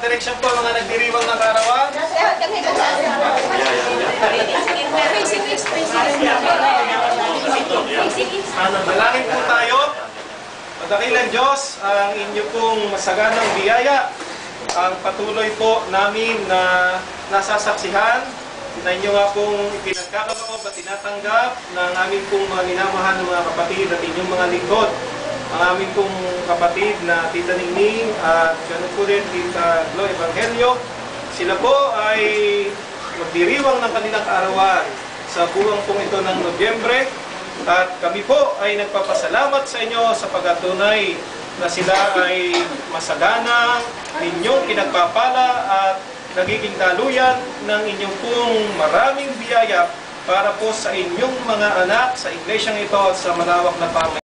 direksyon po mga nagdiriwang ng kaarawan. Manalangin po tayo. Madakilang Diyos, ang inyo pong masaganang biyaya, ang patuloy po namin na nasasaksihan na inyo nga pong ipinagkakaloob at tinatanggap ng aming pong mga minamahal ng mga kapatid at inyong mga lingkod. Ang aming pong kapatid na Tita Ningning at ganoon po rin Tita Glo Evangelio, sila po ay magdiriwang ng kanilang kaarawan sa buwang pong ito ng Nobyembre. At kami po ay nagpapasalamat sa inyo sa pagkatunay na sila ay masagana, inyong pinagpapala at nagiging daluyan ng inyong pong maraming biyaya para po sa inyong mga anak sa iglesyang ito at sa malawak na pamayanan.